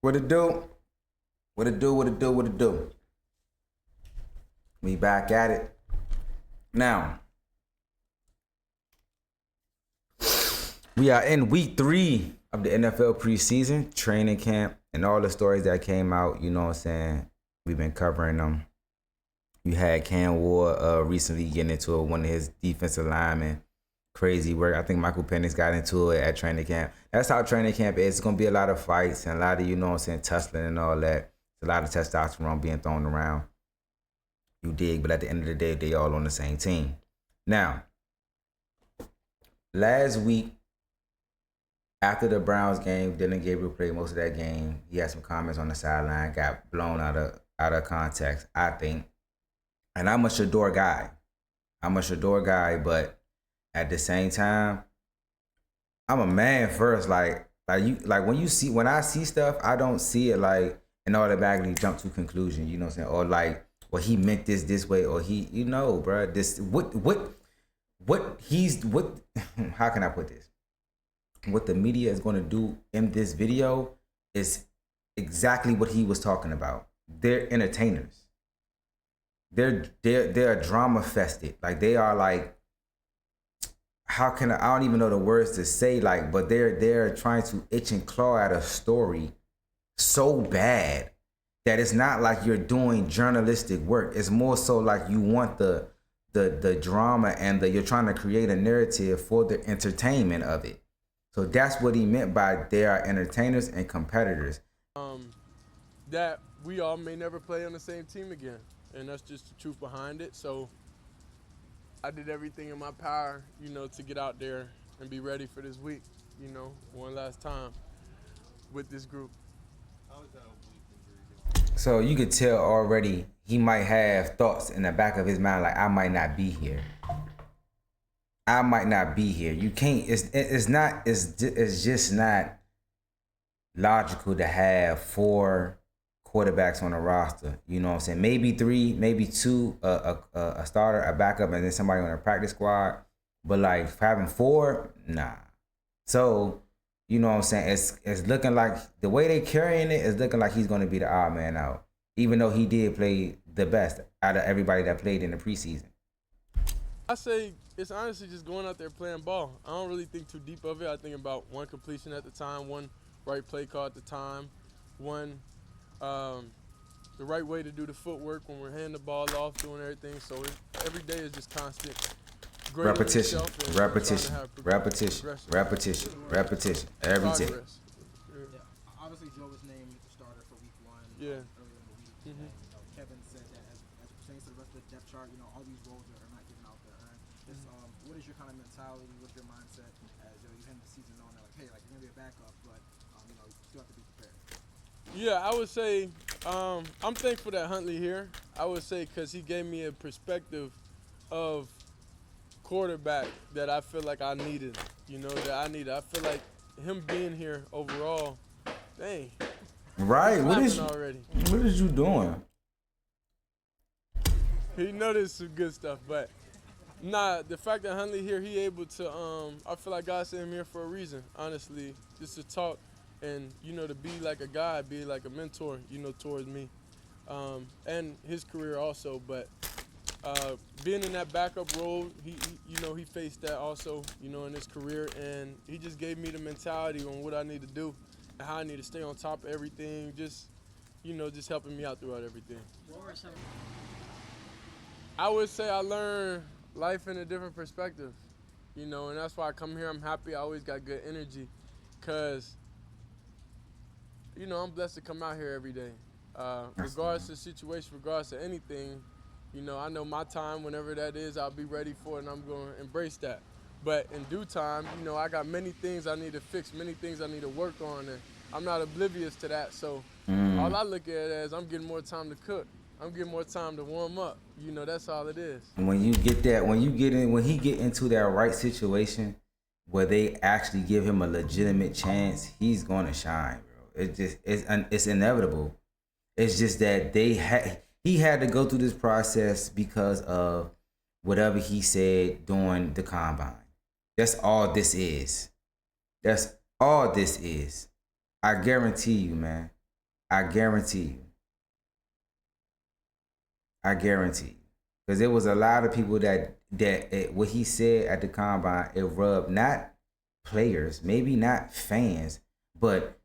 What it do? What it do? What it do? What it do? We back at it. Now, we are in week 3 of the NFL preseason training camp and all the stories that came out, you know what I'm saying? We've been covering them. You had Cam Ward recently getting into one of his defensive linemen. Crazy work. I think Michael Penix got into it at training camp. That's how training camp is. It's going to be a lot of fights and a lot of, you know what I'm saying, tussling and all that. It's a lot of testosterone being thrown around. You dig, but at the end of the day, they all on the same team. Now, last week, after the Browns game, Dillion Gabriel played most of that game. He had some comments on the sideline, got blown out of context, I think. And I'm a Shedeur guy, but at the same time, I'm a man first. Like when I see stuff, I don't see it like and automatically jump to conclusion. You know what I'm saying? Or like, well, he meant this way, or he, you know, bro. This what how can I put this? What the media is going to do in this video is exactly what he was talking about. They're entertainers. They're drama fested. Like they are like, how can I don't even know the words to say, like, but they're trying to itch and claw at a story so bad that it's not like you're doing journalistic work. It's more so like you want the drama and you're trying to create a narrative for the entertainment of it. So that's what he meant by they are entertainers and competitors. That we all may never play on the same team again. And that's just the truth behind it. So I did everything in my power, you know, to get out there and be ready for this week, you know, one last time with this group. So you could tell already he might have thoughts in the back of his mind like, I might not be here. I might not be here. You can't. It's just not logical to have 4 quarterbacks on a roster. You know what I'm saying? Maybe 3, maybe 2, a starter, a backup, and then somebody on a practice squad. But like having 4, nah. So you know what I'm saying? It's looking like the way they carrying it is looking like he's going to be the odd man out, even though he did play the best out of everybody that played in the preseason. I say it's honestly just going out there playing ball. I don't really think too deep of it. I think about one completion at the time, one right play call at the time, one the right way to do the footwork when we're handing the ball off, doing everything. So every day is just constant Repetition, repetition, every day. Obviously, Joe was named the starter for week 1 Yeah. earlier in the week. And, Kevin said that as it pertains to the rest of the depth chart, all these roles are not given out there. Just, what is your kind of mentality? What's your mindset as you end the season knowing that, like, hey, like you're going to be a backup, but, you still have to be prepared? Yeah, I would say I'm thankful that Huntley here. I would say because he gave me a perspective of quarterback that I feel like I needed, I feel like him being here overall, dang. Right, what is you doing? He noticed some good stuff, but nah, the fact that Huntley here, he able to, I feel like God sent him here for a reason, honestly, just to talk and, to be like a guy, be like a mentor, towards me, and his career also, but being in that backup role, he faced that also, in his career, and he just gave me the mentality on what I need to do and how I need to stay on top of everything, just helping me out throughout everything. What were some? I would say I learned life in a different perspective, and that's why I come here. I'm happy. I always got good energy, cause I'm blessed to come out here every day, regardless of the situation, regardless of anything. I know my time, whenever that is, I'll be ready for it, and I'm going to embrace that. But in due time, I got many things I need to fix, many things I need to work on, and I'm not oblivious to that. So all I look at it as I'm getting more time to cook. I'm getting more time to warm up. That's all it is. When you get that, when he get into that right situation where they actually give him a legitimate chance, he's gonna shine, bro. It's inevitable. It's just that he had to go through this process because of whatever he said during the combine. That's all this is. That's all this is. I guarantee you, man. I guarantee you. I guarantee you. Because there was a lot of people what he said at the combine, it rubbed not players, maybe not fans, but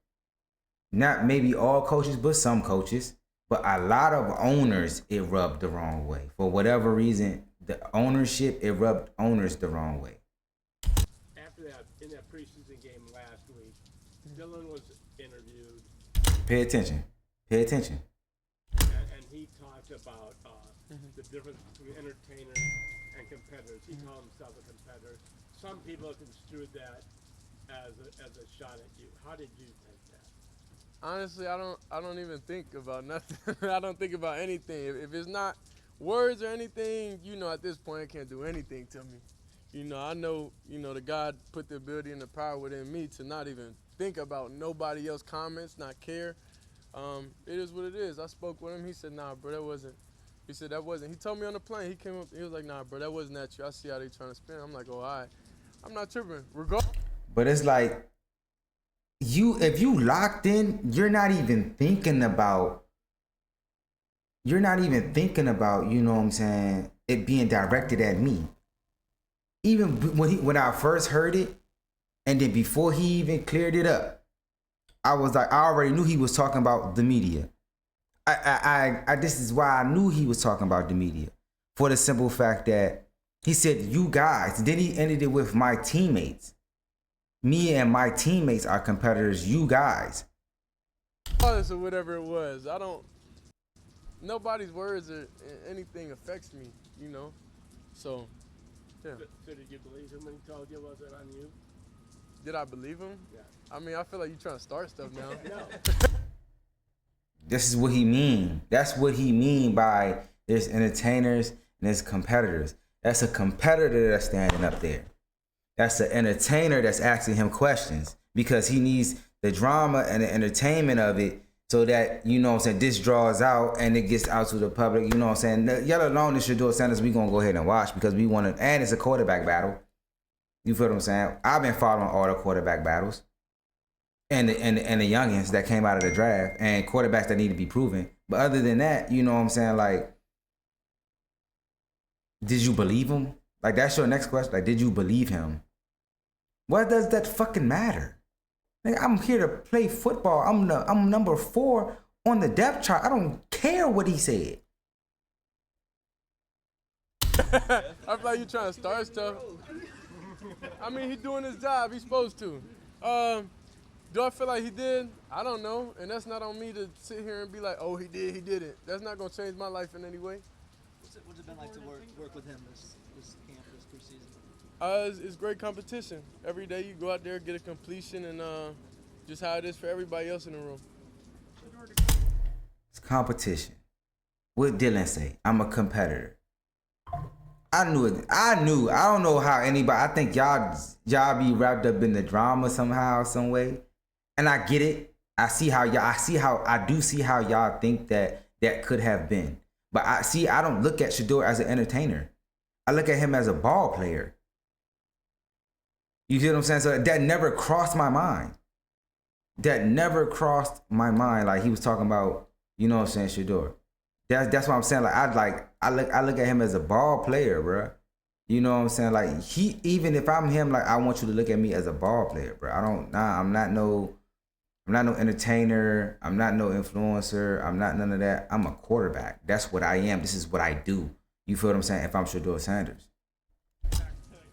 not maybe all coaches, but some coaches, but a lot of owners, it rubbed the wrong way. For whatever reason, the ownership, it rubbed owners the wrong way. After that, in that preseason game last week, Dillion was interviewed. Pay attention. Pay attention. And he talked about the difference between entertainers and competitors. He called himself a competitor. Some people construed that as a shot at you. How did you take that? Honestly, I don't even think about nothing. I don't think about anything. If it's not words or anything, at this point, it can't do anything to me. I know, the God put the ability and the power within me to not even think about nobody else's comments, not care. It is what it is. I spoke with him. He said, nah, bro, that wasn't. He said, that wasn't. He told me on the plane. He came up. He was like, nah, bro, that wasn't at you. I see how they trying to spin. I'm like, oh, all right. I'm not tripping. But it's like, if you locked in, you're not even thinking about, you know what I'm saying, it being directed at me. Even when I first heard it, and then before he even cleared it up, I was like, I already knew he was talking about the media. This is why I knew he was talking about the media. For the simple fact that he said, you guys, then he ended it with my teammates. Me and my teammates are competitors, you guys. Or whatever it was. Nobody's words or anything affects me, So, yeah. So did you believe him when he told you? Was it on you? Did I believe him? Yeah. I mean, I feel like you're trying to start stuff now. No. This is what he mean. That's what he mean by there's entertainers and there's competitors. That's a competitor that's standing up there. That's an entertainer that's asking him questions because he needs the drama and the entertainment of it so that, this draws out and it gets out to the public. Y'all alone, this Shedeur Sanders, we going to go ahead and watch because we want to, and it's a quarterback battle. You feel what I'm saying? I've been following all the quarterback battles and the youngins that came out of the draft and quarterbacks that need to be proven. But other than that, like, did you believe him? Like, that's your next question. Like, did you believe him? What does that fucking matter? Like, I'm here to play football. I'm number 4 on the depth chart. I don't care what he said. I feel like you're trying to start stuff. I mean, he's doing his job. He's supposed to. Do I feel like he did? I don't know. And that's not on me to sit here and be like, oh, he did, he didn't. That's not going to change my life in any way. What's it been like to work with him this camp, this preseason? It's great competition. Every day you go out there, get a completion, and just how it is for everybody else in the room. It's competition. What Dillion say? I'm a competitor. I knew it. I don't know how anybody. I think y'all be wrapped up in the drama somehow, some way, and I get it. I do see how y'all think that could have been. But I don't look at Shedeur as an entertainer. I look at him as a ball player. You see what I'm saying? So that never crossed my mind. Like he was talking about, Shedeur. That's what I'm saying. Like I look at him as a ball player, bro. You know what I'm saying? Like even if I'm him, like I want you to look at me as a ball player, bro. I'm not no entertainer. I'm not no influencer. I'm not none of that. I'm a quarterback. That's what I am. This is what I do. You feel what I'm saying? If I'm Shedeur Sanders.